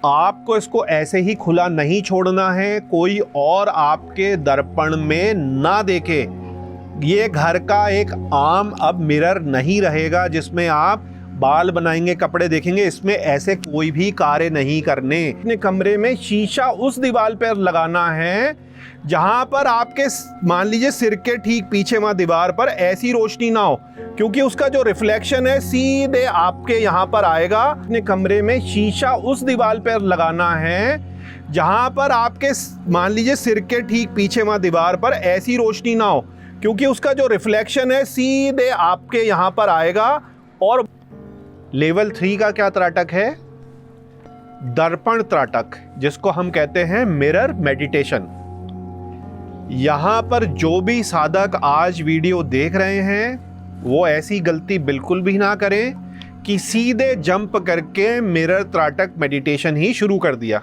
आपको इसको ऐसे ही खुला नहीं छोड़ना है, कोई और आपके दर्पण में ना देखे। ये घर का एक आम अब मिरर नहीं रहेगा जिसमें आप बाल बनाएंगे, कपड़े देखेंगे। इसमें ऐसे कोई भी कार्य नहीं करने। अपने कमरे में शीशा उस दीवार पर लगाना है जहां पर आपके मान लीजिए सिर के ठीक पीछे वहां दीवार पर ऐसी रोशनी ना हो, क्योंकि उसका जो रिफ्लेक्शन है सीधे आपके यहां पर आएगा। अपने कमरे में शीशा उस दीवार पर लगाना है जहां पर आपके मान लीजिए सिर के ठीक पीछे वहां दीवार पर ऐसी रोशनी ना हो, क्योंकि उसका जो रिफ्लेक्शन है सीधे आपके यहां पर आएगा। और लेवल 3 का क्या त्राटक है? दर्पण त्राटक, जिसको हम कहते हैं मिरर मेडिटेशन। यहां पर जो भी साधक आज वीडियो देख रहे हैं वो ऐसी गलती बिल्कुल भी ना करें कि सीधे जंप करके मिरर त्राटक मेडिटेशन ही शुरू कर दिया।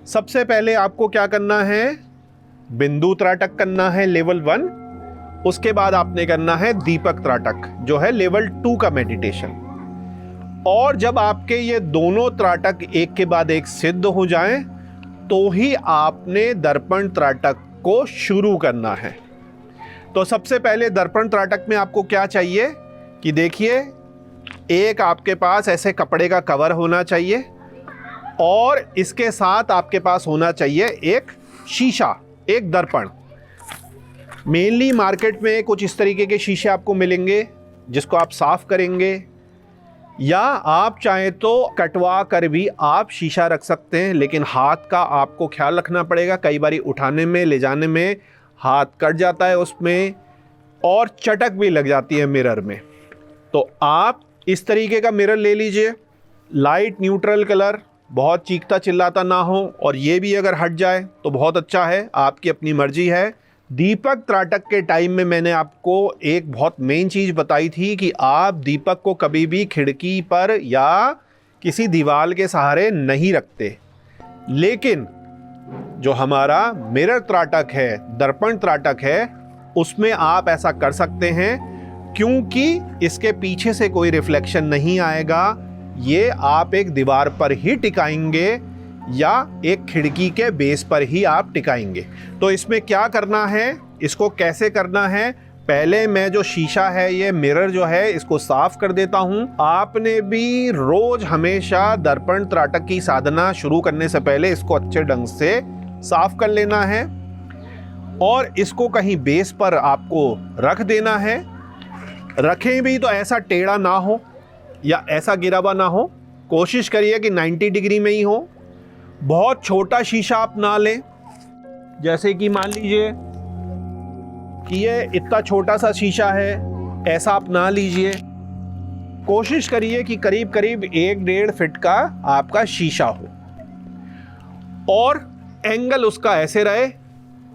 सबसे पहले आपको क्या करना है? बिंदु त्राटक करना है लेवल 1। उसके बाद आपने करना है दीपक त्राटक जो है लेवल 2 का मेडिटेशन। और जब आपके ये दोनों त्राटक एक के बाद एक सिद्ध हो जाएं तो ही आपने दर्पण त्राटक को शुरू करना है। तो सबसे पहले दर्पण त्राटक में आपको क्या चाहिए कि देखिए, एक आपके पास ऐसे कपड़े का कवर होना चाहिए और इसके साथ आपके पास होना चाहिए एक शीशा, एक दर्पण। मेनली मार्केट में कुछ इस तरीके के शीशे आपको मिलेंगे जिसको आप साफ करेंगे, या आप चाहें तो कटवा कर भी आप शीशा रख सकते हैं, लेकिन हाथ का आपको ख्याल रखना पड़ेगा। कई बार उठाने में ले जाने में हाथ कट जाता है उसमें और चटक भी लग जाती है मिरर में। तो आप इस तरीके का मिरर ले लीजिए, लाइट न्यूट्रल कलर, बहुत चीखता चिल्लाता ना हो, और ये भी अगर हट जाए तो बहुत अच्छा है, आपकी अपनी मर्जी है। दीपक त्राटक के टाइम में मैंने आपको एक बहुत मेन चीज़ बताई थी कि आप दीपक को कभी भी खिड़की पर या किसी दीवार के सहारे नहीं रखते। लेकिन जो हमारा मिरर त्राटक है, दर्पण त्राटक है, उसमें आप ऐसा कर सकते हैं, क्योंकि इसके पीछे से कोई रिफ्लेक्शन नहीं आएगा। ये आप एक दीवार पर ही टिकाएंगे या एक खिड़की के बेस पर ही आप टिकाएंगे। तो इसमें क्या करना है, इसको कैसे करना है? पहले मैं जो शीशा है, ये मिरर जो है, इसको साफ कर देता हूं। आपने भी रोज हमेशा दर्पण त्राटक की साधना शुरू करने से पहले इसको अच्छे ढंग से साफ कर लेना है और इसको कहीं बेस पर आपको रख देना है। रखें भी तो ऐसा टेढ़ा ना हो या ऐसा गिरा हुआ ना हो, कोशिश करिए कि 90 डिग्री में ही हो। बहुत छोटा शीशा आप ना लें, जैसे कि मान लीजिए कि ये इतना छोटा सा शीशा है, ऐसा आप ना लीजिए। कोशिश करिए कि करीब करीब 1-1.5 फीट का आपका शीशा हो और एंगल उसका ऐसे रहे,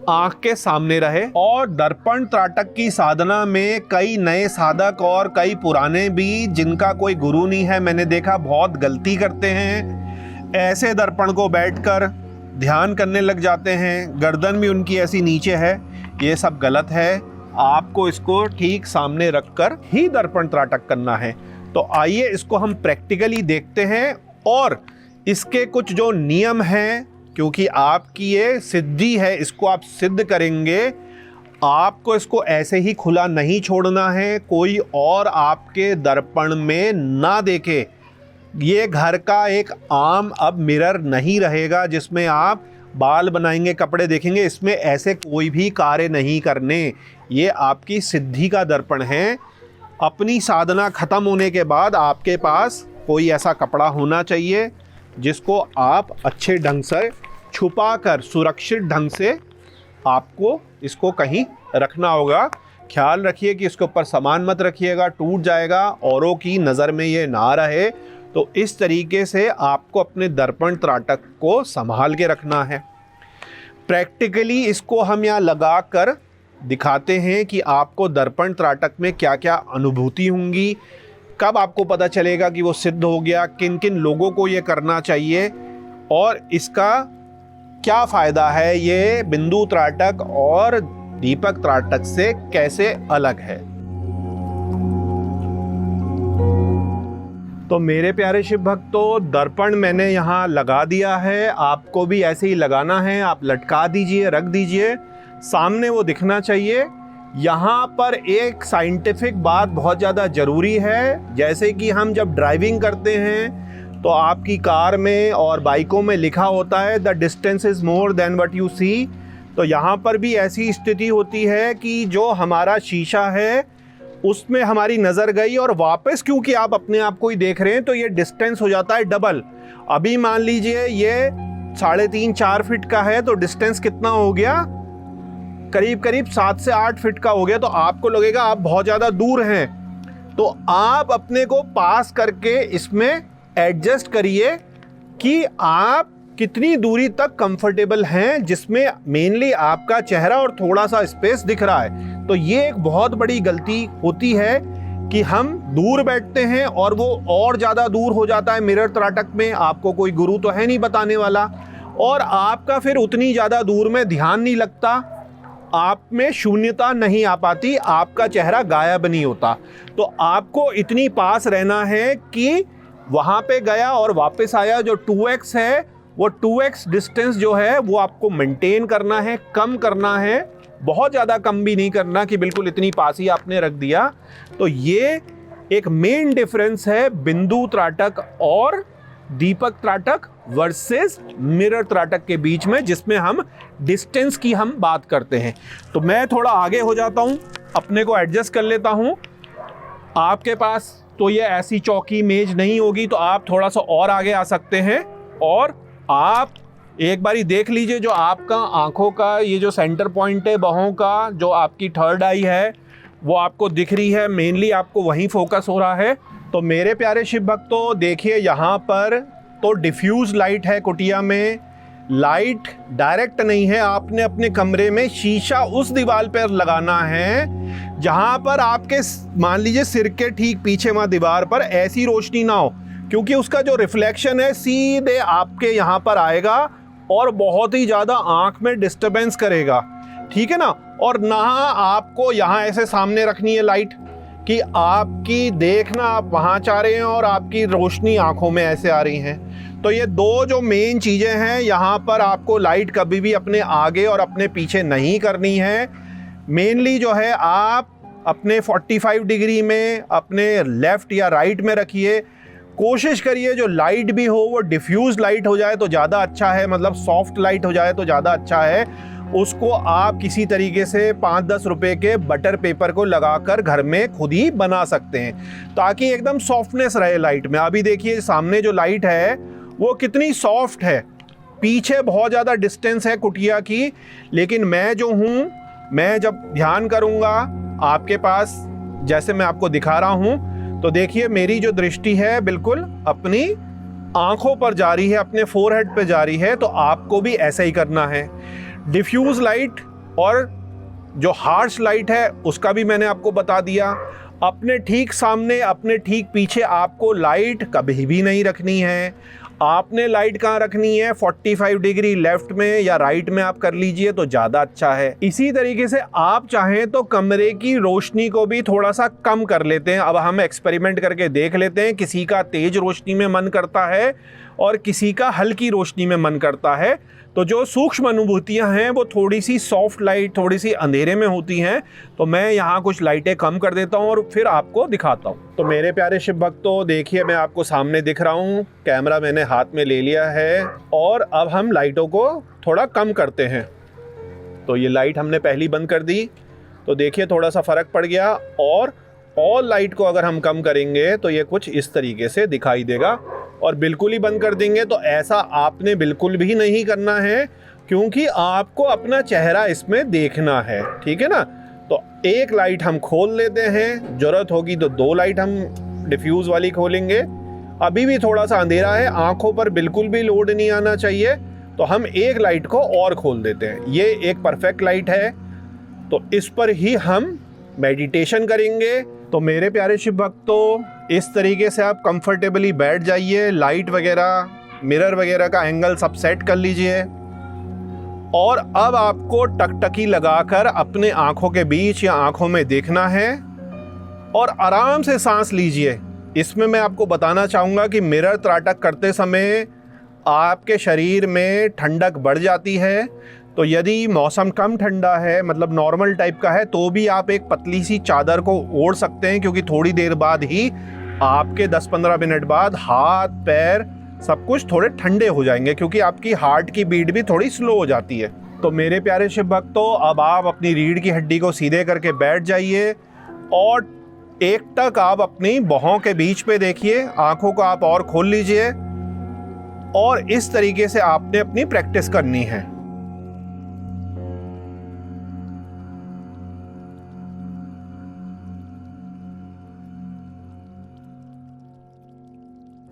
आंख के सामने रहे। और दर्पण त्राटक की साधना में कई नए साधक और कई पुराने भी, जिनका कोई गुरु नहीं है, मैंने देखा बहुत गलती करते हैं। ऐसे दर्पण को बैठकर ध्यान करने लग जाते हैं, गर्दन भी उनकी ऐसी नीचे है। ये सब गलत है। आपको इसको ठीक सामने रखकर ही दर्पण त्राटक करना है। तो आइए इसको हम प्रैक्टिकली देखते हैं और इसके कुछ जो नियम हैं, क्योंकि आपकी ये सिद्धि है, इसको आप सिद्ध करेंगे। आपको इसको ऐसे ही खुला नहीं छोड़ना है, कोई और आपके दर्पण में ना देखे। ये घर का एक आम अब मिरर नहीं रहेगा जिसमें आप बाल बनाएंगे, कपड़े देखेंगे। इसमें ऐसे कोई भी कार्य नहीं करने। ये आपकी सिद्धि का दर्पण है। अपनी साधना खत्म होने के बाद आपके पास कोई ऐसा कपड़ा होना चाहिए जिसको आप अच्छे ढंग से छुपाकर सुरक्षित ढंग से आपको इसको कहीं रखना होगा। ख्याल रखिए कि इसके ऊपर सामान मत रखिएगा, टूट जाएगा, औरों की नज़र में ये ना रहे। तो इस तरीके से आपको अपने दर्पण त्राटक को संभाल के रखना है। प्रैक्टिकली इसको हम यहाँ लगा कर दिखाते हैं कि आपको दर्पण त्राटक में क्या क्या अनुभूति होंगी, कब आपको पता चलेगा कि वो सिद्ध हो गया, किन किन लोगों को ये करना चाहिए और इसका क्या फ़ायदा है, ये बिंदु त्राटक और दीपक त्राटक से कैसे अलग है। तो मेरे प्यारे शिव भक्तों, दर्पण मैंने यहाँ लगा दिया है, आपको भी ऐसे ही लगाना है। आप लटका दीजिए, रख दीजिए, सामने वो दिखना चाहिए। यहाँ पर एक साइंटिफिक बात बहुत ज़्यादा ज़रूरी है। जैसे कि हम जब ड्राइविंग करते हैं तो आपकी कार में और बाइकों में लिखा होता है the distance is more than what you see. तो यहाँ पर भी ऐसी स्थिति होती है कि जो हमारा शीशा है उसमें हमारी नज़र गई और वापस क्योंकि आप अपने आप को ही देख रहे हैं तो ये डिस्टेंस हो जाता है डबल। अभी मान लीजिए ये 3.5-4 फीट का है तो डिस्टेंस कितना हो गया, करीब करीब 7 से 8 फीट का हो गया। तो आपको लगेगा आप बहुत ज़्यादा दूर हैं, तो आप अपने को पास करके इसमें एडजस्ट करिए कि आप कितनी दूरी तक कंफर्टेबल हैं, जिसमें मेनली आपका चेहरा और थोड़ा सा स्पेस दिख रहा है। तो ये एक बहुत बड़ी गलती होती है कि हम दूर बैठते हैं और वो और ज़्यादा दूर हो जाता है मिरर त्राटक में। आपको कोई गुरु तो है नहीं बताने वाला, और आपका फिर उतनी ज़्यादा दूर में ध्यान नहीं लगता, आप में शून्यता नहीं आ पाती, आपका चेहरा गायब नहीं होता। तो आपको इतनी पास रहना है कि वहाँ पे गया और वापस आया, जो 2x है वो 2x डिस्टेंस जो है वो आपको मेंटेन करना है, कम करना है, बहुत ज़्यादा कम भी नहीं करना कि बिल्कुल इतनी पास ही आपने रख दिया। तो ये एक मेन डिफरेंस है बिंदु त्राटक और दीपक त्राटक वर्सेस मिरर त्राटक के बीच में, जिसमें हम डिस्टेंस की हम बात करते हैं। तो मैं थोड़ा आगे हो जाता हूँ, अपने को एडजस्ट कर लेता हूँ। आपके पास तो ये ऐसी चौकी मेज नहीं होगी, तो आप थोड़ा सा और आगे आ सकते हैं और आप एक बारी देख लीजिए जो आपका आंखों का ये जो सेंटर पॉइंट है बाहों का, जो आपकी थर्ड आई है वो आपको दिख रही है, मेनली आपको वहीं फोकस हो रहा है। तो मेरे प्यारे शिव भक्तों, देखिए यहाँ पर तो डिफ्यूज लाइट है कुटिया में, लाइट डायरेक्ट नहीं है। आपने अपने कमरे में शीशा उस दीवार पर लगाना है जहाँ पर आपके मान लीजिए सिर के ठीक पीछे वहाँ दीवार पर ऐसी रोशनी ना हो, क्योंकि उसका जो रिफ्लेक्शन है सीधे आपके यहाँ पर आएगा और बहुत ही ज़्यादा आँख में डिस्टर्बेंस करेगा, ठीक है ना। और ना आपको यहाँ ऐसे सामने रखनी है लाइट कि आपकी देखना आप वहाँ चाह रहे हैं और आपकी रोशनी आँखों में ऐसे आ रही हैं। तो ये दो जो मेन चीज़ें हैं, यहाँ पर आपको लाइट कभी भी अपने आगे और अपने पीछे नहीं करनी है। मेनली जो है आप अपने 45 डिग्री में अपने लेफ़्ट या राइट में रखिए। कोशिश करिए जो लाइट भी हो वो डिफ्यूज लाइट हो जाए तो ज़्यादा अच्छा है, मतलब सॉफ्ट लाइट हो जाए तो ज़्यादा अच्छा है। उसको आप किसी तरीके से 5-10 रुपए के बटर पेपर को लगाकर घर में खुद ही बना सकते हैं, ताकि एकदम सॉफ्टनेस रहे लाइट में। अभी देखिए सामने जो लाइट है वो कितनी सॉफ्ट है, पीछे बहुत ज़्यादा डिस्टेंस है कुटिया की, लेकिन मैं जो हूँ, मैं जब ध्यान करूँगा आपके पास, जैसे मैं आपको दिखा रहा हूँ, तो देखिए मेरी जो दृष्टि है बिल्कुल अपनी आंखों पर जा रही है, अपने फोरहेड पे जा रही है। तो आपको भी ऐसा ही करना है। डिफ्यूज लाइट और जो हार्श लाइट है उसका भी मैंने आपको बता दिया। अपने ठीक सामने, अपने ठीक पीछे आपको लाइट कभी भी नहीं रखनी है। आपने लाइट कहाँ रखनी है, 45 डिग्री लेफ्ट में या राइट में आप कर लीजिए तो ज़्यादा अच्छा है। इसी तरीके से आप चाहें तो कमरे की रोशनी को भी थोड़ा सा कम कर लेते हैं। अब हम एक्सपेरिमेंट करके देख लेते हैं, किसी का तेज रोशनी में मन करता है और किसी का हल्की रोशनी में मन करता है। तो जो सूक्ष्म अनुभूतियां हैं वो थोड़ी सी सॉफ्ट लाइट, थोड़ी सी अंधेरे में होती हैं। तो मैं यहाँ कुछ लाइटें कम कर देता हूँ और फिर आपको दिखाता हूँ। तो मेरे प्यारे शिव भक्तों, देखिए मैं आपको सामने दिख रहा हूँ, कैमरा मैंने हाथ में ले लिया है और अब हम लाइटों को थोड़ा कम करते हैं। तो ये लाइट हमने पहली बंद कर दी, तो देखिए थोड़ा सा फ़र्क पड़ गया। और ऑल लाइट को अगर हम कम करेंगे तो ये कुछ इस तरीके से दिखाई देगा। और बिल्कुल ही बंद कर देंगे तो ऐसा आपने बिल्कुल भी नहीं करना है, क्योंकि आपको अपना चेहरा इसमें देखना है, ठीक है ना। तो एक लाइट हम खोल लेते हैं, ज़रूरत होगी तो 2 लाइट हम डिफ्यूज़ वाली खोलेंगे। अभी भी थोड़ा सा अंधेरा है, आंखों पर बिल्कुल भी लोड नहीं आना चाहिए, तो हम एक लाइट को और खोल देते हैं। ये एक परफेक्ट लाइट है, तो इस पर ही हम मेडिटेशन करेंगे। तो मेरे प्यारे शिव भक्तों, इस तरीके से आप कंफर्टेबली बैठ जाइए, लाइट वगैरह, मिरर वगैरह का एंगल सब सेट कर लीजिए। और अब आपको टकटकी लगाकर अपने आंखों के बीच या आंखों में देखना है और आराम से सांस लीजिए। इसमें मैं आपको बताना चाहूँगा कि मिरर त्राटक करते समय आपके शरीर में ठंडक बढ़ जाती है। तो यदि मौसम कम ठंडा है, मतलब नॉर्मल टाइप का है, तो भी आप एक पतली सी चादर को ओढ़ सकते हैं, क्योंकि थोड़ी देर बाद ही आपके 10-15 मिनट बाद हाथ पैर सब कुछ थोड़े ठंडे हो जाएंगे, क्योंकि आपकी हार्ट की बीट भी थोड़ी स्लो हो जाती है। तो मेरे प्यारे शिव भक्तों, अब आप अपनी रीढ़ की हड्डी को सीधे करके बैठ जाइए और एकटक आप अपनी बाहों के बीच पे देखिए, आंखों को आप और खोल लीजिए और इस तरीके से आपने अपनी प्रैक्टिस करनी है।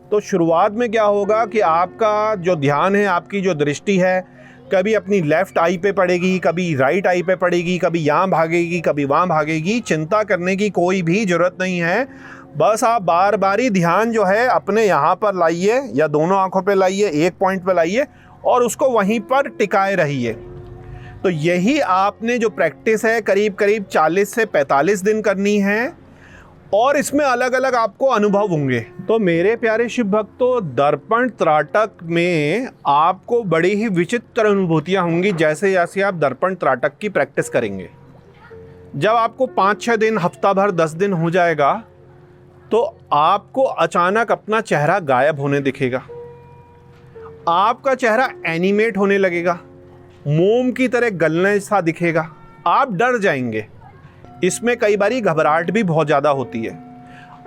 तो शुरुआत में क्या होगा कि आपका जो ध्यान है, आपकी जो दृष्टि है, कभी अपनी लेफ्ट आई पे पड़ेगी, कभी राइट आई पे पड़ेगी, कभी यहाँ भागेगी, कभी वहाँ भागेगी। चिंता करने की कोई भी जरूरत नहीं है। बस आप बार बार ही ध्यान जो है अपने यहाँ पर लाइए या दोनों आंखों पे लाइए, एक पॉइंट पे लाइए और उसको वहीं पर टिकाए रहिए। तो यही आपने जो प्रैक्टिस है करीब करीब 40 से 45 दिन करनी है और इसमें अलग अलग आपको अनुभव होंगे। तो मेरे प्यारे शिव भक्तों, दर्पण त्राटक में आपको बड़ी ही विचित्र अनुभूतियां होंगी जैसे जैसे आप दर्पण त्राटक की प्रैक्टिस करेंगे। जब आपको 5-6 दिन, हफ्ता भर, 10 दिन हो जाएगा तो आपको अचानक अपना चेहरा गायब होने दिखेगा। आपका चेहरा एनिमेट होने लगेगा, मोम की तरह गलने सा दिखेगा। आप डर जाएंगे। इसमें कई बारी घबराहट भी बहुत ज़्यादा होती है।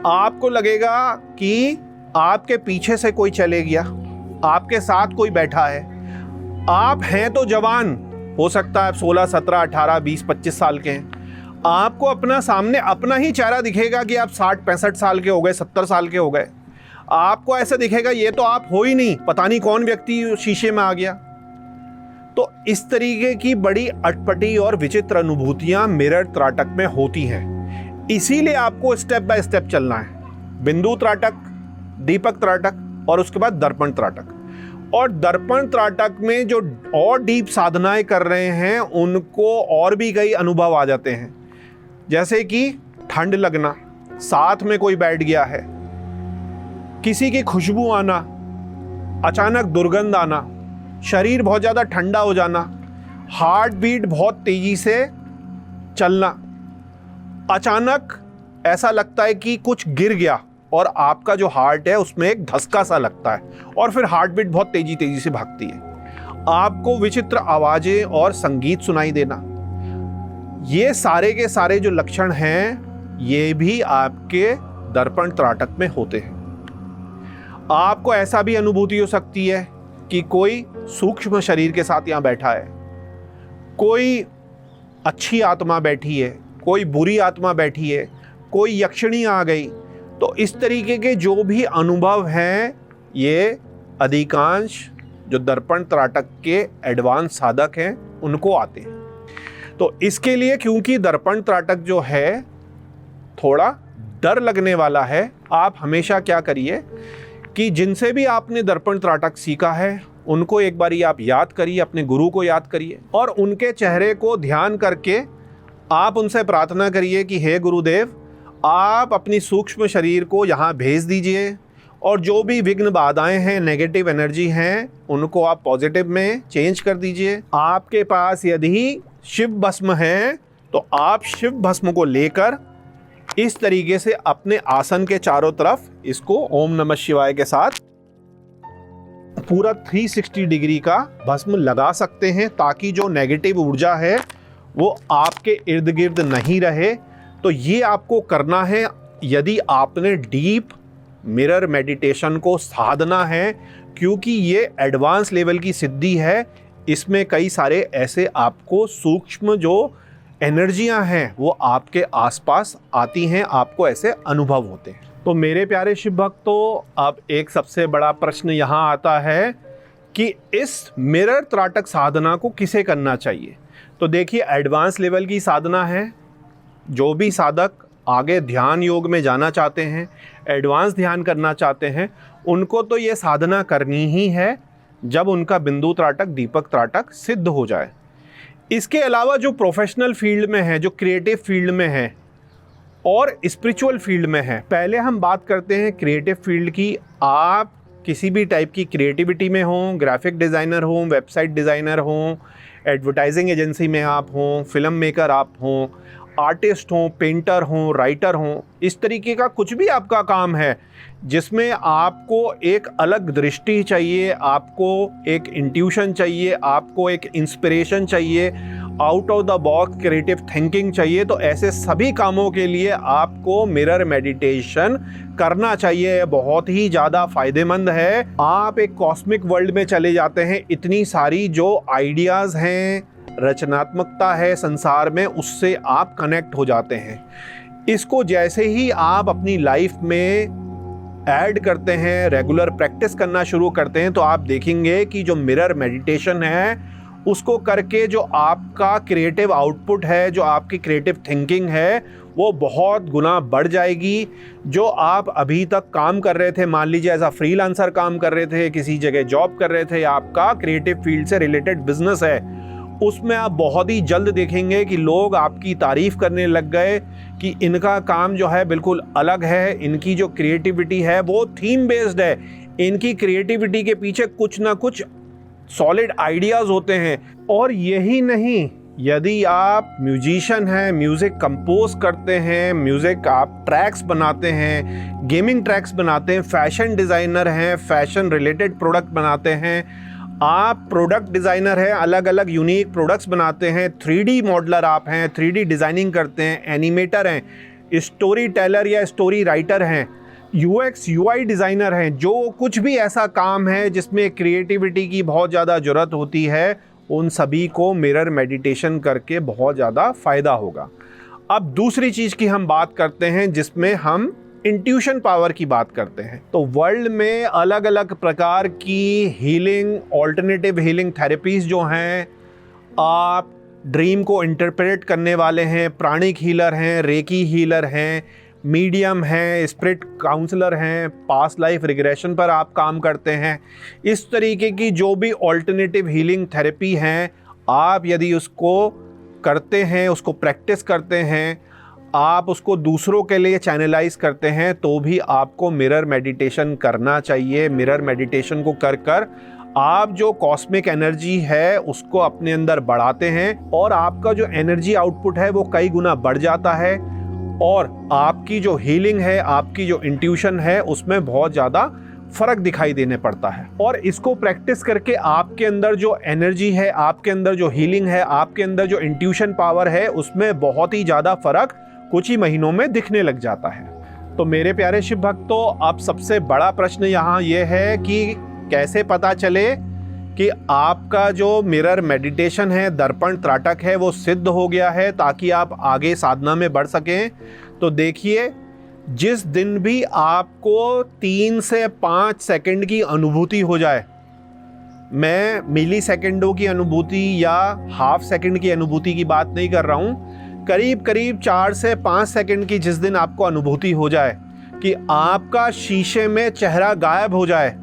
आपको लगेगा कि आपके पीछे से कोई चले गया, आपके साथ कोई बैठा है। आप हैं तो जवान, हो सकता है आप 16, 17, 18, 20, 25 साल के हैं। आपको अपना सामने अपना ही चेहरा दिखेगा कि आप 60-65 साल के हो गए, 70 साल के हो गए। आपको ऐसा दिखेगा ये तो आप हो ही नहीं, पता नहीं कौन व्यक्ति शीशे में आ गया। तो इस तरीके की बड़ी अटपटी और विचित्र अनुभूतियां मिरर त्राटक में होती हैं। इसीलिए आपको स्टेप बाय स्टेप चलना है। बिंदु त्राटक, दीपक त्राटक और उसके बाद दर्पण त्राटक। और दर्पण त्राटक में जो और डीप साधनाएं कर रहे हैं उनको और भी कई अनुभव आ जाते हैं, जैसे कि ठंड लगना, साथ में कोई बैठ गया है, किसी की खुशबू आना, अचानक दुर्गंध आना, शरीर बहुत ज़्यादा ठंडा हो जाना, हार्ट बीट बहुत तेजी से चलना, अचानक ऐसा लगता है कि कुछ गिर गया और आपका जो हार्ट है उसमें एक धक्का सा लगता है और फिर हार्ट बीट बहुत तेजी से भागती है। आपको विचित्र आवाज़ें और संगीत सुनाई देना, ये सारे के सारे जो लक्षण हैं ये भी आपके दर्पण त्राटक में होते हैं। आपको ऐसा भी अनुभूति हो सकती है कि कोई सूक्ष्म शरीर के साथ यहाँ बैठा है, कोई अच्छी आत्मा बैठी है, कोई बुरी आत्मा बैठी है, कोई यक्षिणी आ गई। तो इस तरीके के जो भी अनुभव हैं ये अधिकांश जो दर्पण त्राटक के एडवांस साधक हैं उनको आते हैं। तो इसके लिए, क्योंकि दर्पण त्राटक जो है थोड़ा डर लगने वाला है, आप हमेशा क्या करिए कि जिनसे भी आपने दर्पण त्राटक सीखा है उनको एक बारी आप याद करिए, अपने गुरु को याद करिए और उनके चेहरे को ध्यान करके आप उनसे प्रार्थना करिए कि हे गुरुदेव, आप अपनी सूक्ष्म शरीर को यहाँ भेज दीजिए और जो भी विघ्न बाधाएं हैं, नेगेटिव एनर्जी हैं, उनको आप पॉजिटिव में चेंज कर दीजिए। आपके पास यदि शिव भस्म है तो आप शिव भस्म को लेकर इस तरीके से अपने आसन के चारों तरफ इसको ओम नमः शिवाय के साथ पूरा 360 डिग्री का भस्म लगा सकते हैं, ताकि जो नेगेटिव ऊर्जा है वो आपके इर्द गिर्द नहीं रहे। तो ये आपको करना है यदि आपने डीप मिरर मेडिटेशन को साधना है, क्योंकि ये एडवांस लेवल की सिद्धि है। इसमें कई सारे ऐसे आपको सूक्ष्म जो एनर्जियां हैं वो आपके आसपास आती हैं, आपको ऐसे अनुभव होते हैं। तो मेरे प्यारे शिव भक्तों, अब एक सबसे बड़ा प्रश्न यहाँ आता है कि इस मिरर त्राटक साधना को किसे करना चाहिए। तो देखिए, एडवांस लेवल की साधना है। जो भी साधक आगे ध्यान योग में जाना चाहते हैं, एडवांस ध्यान करना चाहते हैं, उनको तो ये साधना करनी ही है जब उनका बिंदु त्राटक, दीपक त्राटक सिद्ध हो जाए। इसके अलावा जो प्रोफेशनल फील्ड में है, जो क्रिएटिव फील्ड में है, और स्पिरिचुअल फील्ड में हैं। पहले हम बात करते हैं क्रिएटिव फील्ड की। आप किसी भी टाइप की क्रिएटिविटी में हों, ग्राफिक डिज़ाइनर हों, वेबसाइट डिज़ाइनर हों, एडवर्टाइजिंग एजेंसी में आप हों, फिल्म मेकर आप हों, आर्टिस्ट हों, पेंटर हों, राइटर हों, इस तरीके का कुछ भी आपका काम है जिसमें आपको एक अलग दृष्टि चाहिए, आपको एक इंट्यूशन चाहिए, आपको एक इंस्पिरेशन चाहिए, out of the box creative thinking चाहिए, तो ऐसे सभी कामों के लिए आपको मिरर मेडिटेशन करना चाहिए। बहुत ही ज़्यादा फायदेमंद है। आप एक कॉस्मिक वर्ल्ड में चले जाते हैं, इतनी सारी जो आइडियाज़ हैं, रचनात्मकता है संसार में, उससे आप कनेक्ट हो जाते हैं। इसको जैसे ही आप अपनी लाइफ में ऐड करते हैं, रेगुलर प्रैक्टिस करना शुरू करते हैं, तो आप देखेंगे कि जो मिरर मेडिटेशन है उसको करके जो आपका क्रिएटिव आउटपुट है, जो आपकी क्रिएटिव थिंकिंग है, वो बहुत गुना बढ़ जाएगी। जो आप अभी तक काम कर रहे थे, मान लीजिए एज अ फ्रीलांसर काम कर रहे थे, किसी जगह जॉब कर रहे थे, आपका क्रिएटिव फील्ड से रिलेटेड बिजनेस है, उसमें आप बहुत ही जल्द देखेंगे कि लोग आपकी तारीफ़ करने लग गए कि इनका काम जो है बिल्कुल अलग है, इनकी जो क्रिएटिविटी है वो थीम बेस्ड है, इनकी क्रिएटिविटी के पीछे कुछ ना कुछ सॉलिड आइडियाज़ होते हैं। और यही नहीं, यदि आप म्यूजिशियन हैं, म्यूज़िक कंपोज करते हैं, म्यूज़िक आप ट्रैक्स बनाते हैं, गेमिंग ट्रैक्स बनाते हैं, फैशन डिज़ाइनर हैं, फैशन रिलेटेड प्रोडक्ट बनाते हैं, आप प्रोडक्ट डिज़ाइनर हैं, अलग अलग यूनिक प्रोडक्ट्स बनाते हैं, 3D मॉडलर आप हैं, 3D डिज़ाइनिंग करते हैं, एनिमेटर हैं, स्टोरी टेलर या स्टोरी राइटर हैं, UX UI डिज़ाइनर हैं, जो कुछ भी ऐसा काम है जिसमें क्रिएटिविटी की बहुत ज़्यादा ज़रूरत होती है, उन सभी को मिरर मेडिटेशन करके बहुत ज़्यादा फ़ायदा होगा। अब दूसरी चीज़ की हम बात करते हैं जिसमें हम इंट्यूशन पावर की बात करते हैं। तो वर्ल्ड में अलग अलग प्रकार की हीलिंग, ऑल्टरनेटिव हीलिंग थेरेपीज़ जो हैं, आप ड्रीम को इंटरप्रेट करने वाले हैं, प्राणिक हीलर हैं, रेकी हीलर हैं, मीडियम हैं, स्पिरिट काउंसलर हैं, पास्ट लाइफ रिग्रेशन पर आप काम करते हैं, इस तरीके की जो भी ऑल्टरनेटिव हीलिंग थेरेपी हैं, आप यदि उसको करते हैं, उसको प्रैक्टिस करते हैं, आप उसको दूसरों के लिए चैनलाइज करते हैं, तो भी आपको मिरर मेडिटेशन करना चाहिए। मिरर मेडिटेशन को कर कर आप जो कॉस्मिक एनर्जी है उसको अपने अंदर बढ़ाते हैं और आपका जो एनर्जी आउटपुट है वो कई गुना बढ़ जाता है और आपकी जो हीलिंग है, आपकी जो इंट्यूशन है, उसमें बहुत ज़्यादा फ़र्क दिखाई देने पड़ता है। और इसको प्रैक्टिस करके आपके अंदर जो एनर्जी है, आपके अंदर जो हीलिंग है, आपके अंदर जो इंट्यूशन पावर है, उसमें बहुत ही ज़्यादा फ़र्क कुछ ही महीनों में दिखने लग जाता है। तो मेरे प्यारे शिव भक्तों, अब सबसे बड़ा प्रश्न यहाँ ये है कि कैसे पता चले कि आपका जो मिरर मेडिटेशन है, दर्पण त्राटक है, वो सिद्ध हो गया है ताकि आप आगे साधना में बढ़ सकें। तो देखिए, जिस दिन भी आपको 3 से 5 सेकंड की अनुभूति हो जाए, मैं मिली सेकेंडों की अनुभूति या हाफ सेकंड की अनुभूति की बात नहीं कर रहा हूँ, करीब करीब 4 से 5 सेकंड की जिस दिन आपको अनुभूति हो जाए कि आपका शीशे में चेहरा गायब हो जाए,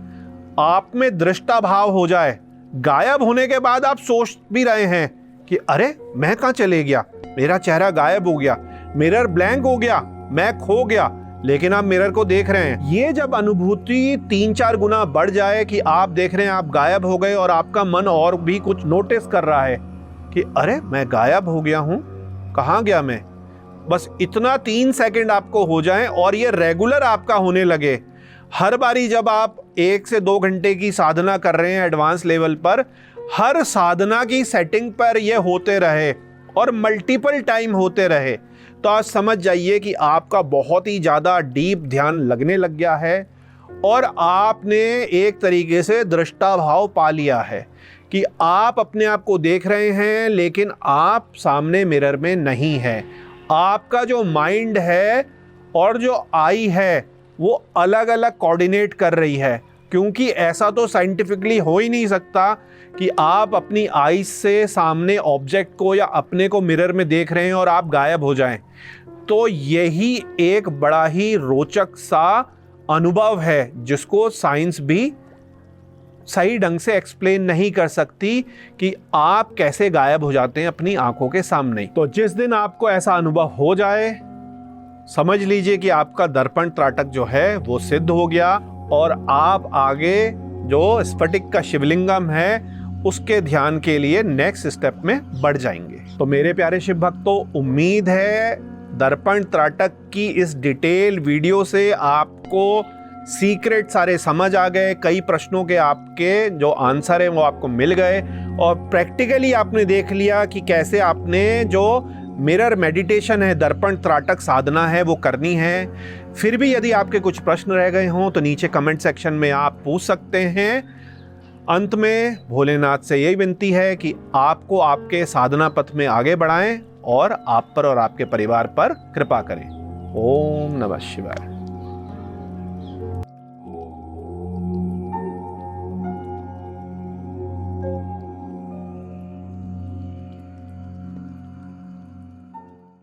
आप में दृष्टा भाव हो जाए, गायब होने के बाद आप सोच भी रहे हैं कि अरे मैं कहाँ चले गया, मेरा चेहरा गायब हो गया, मिरर ब्लैंक हो गया, मैं खो गया, लेकिन आप मिरर को देख रहे हैं। ये जब अनुभूति 3-4 गुना बढ़ जाए कि आप देख रहे हैं आप गायब हो गए और आपका मन और भी कुछ नोटिस कर रहा है कि अरे मैं गायब हो गया हूँ, कहाँ गया मैं, बस इतना 3 सेकंड आपको हो जाए और ये रेगुलर आपका होने लगे। हर बारी जब आप 1 से 2 घंटे की साधना कर रहे हैं एडवांस लेवल पर, हर साधना की सेटिंग पर ये होते रहे और मल्टीपल टाइम होते रहे, तो आज समझ जाइए कि आपका बहुत ही ज़्यादा डीप ध्यान लगने लग गया है और आपने एक तरीके से दृष्टा भाव पा लिया है कि आप अपने आप को देख रहे हैं, लेकिन आप सामने मिरर में नहीं हैं। आपका जो माइंड है और जो आई है वो अलग अलग कोऑर्डिनेट कर रही है, क्योंकि ऐसा तो साइंटिफिकली हो ही नहीं सकता कि आप अपनी आईज से सामने ऑब्जेक्ट को या अपने को मिरर में देख रहे हैं और आप गायब हो जाएं। तो यही एक बड़ा ही रोचक सा अनुभव है जिसको साइंस भी सही ढंग से एक्सप्लेन नहीं कर सकती कि आप कैसे गायब हो जाते हैं अपनी आंखों के सामने। तो जिस दिन आपको ऐसा अनुभव हो जाए, समझ लीजिए कि आपका दर्पण त्राटक जो है वो सिद्ध हो गया और आप आगे जो स्फटिक का शिवलिंगम है उसके ध्यान के लिए नेक्स्ट स्टेप में बढ़ जाएंगे। तो मेरे प्यारे शिव भक्तों, उम्मीद है दर्पण त्राटक की इस डिटेल वीडियो से आपको सीक्रेट सारे समझ आ गए। कई प्रश्नों के आपके जो आंसर है वो आपको मिल गए और प्रैक्टिकली आपने देख लिया कि कैसे आपने जो मिरर मेडिटेशन है, दर्पण त्राटक साधना है, वो करनी है। फिर भी यदि आपके कुछ प्रश्न रह गए हों तो नीचे कमेंट सेक्शन में आप पूछ सकते हैं। अंत में भोलेनाथ से यही विनती है कि आपको आपके साधना पथ में आगे बढ़ाएं और आप पर और आपके परिवार पर कृपा करें। ओम नमः शिवाय।